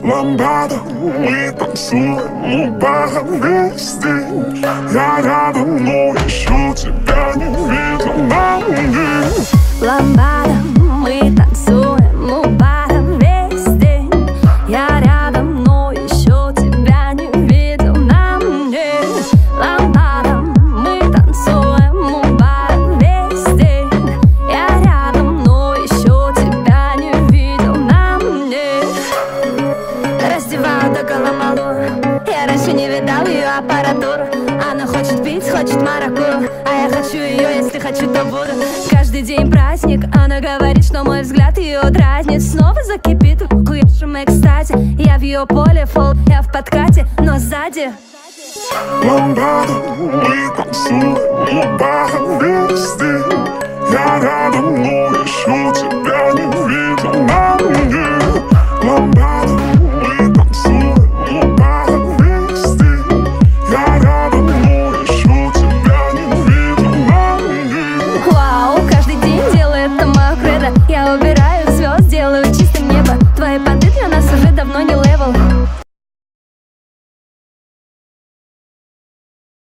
Ламбада, мы танцуем у бара весь день. Я рядом, но еще тебя не видел на мне. Ламбада, мы танцуем у бара весь день. Я рядом, но еще тебя не видел на мне. Ламбада, мы танцуем у бара весь день. Я рядом, но еще тебя не видел на мне. Раздеваю до головолу. Я раньше не видал ее аппаратуру. Она хочет пить, хочет маракую, а я хочу ее, если хочу, то буду. Каждый день праздник, она говорит, что мой взгляд ее дразнит. Снова закипит в хуевшем экстазе. Я в ее поле, фол, я в подкате, но сзади. Ламбада, мы танцуем у бара весь день. Я рядом, но еще тебя не видел на мне. Ламбада, мы танцуем у бара весь день. Я рядом, но еще тебя не видел на мне. Вау, каждый день делает это мое кредо. Я убираю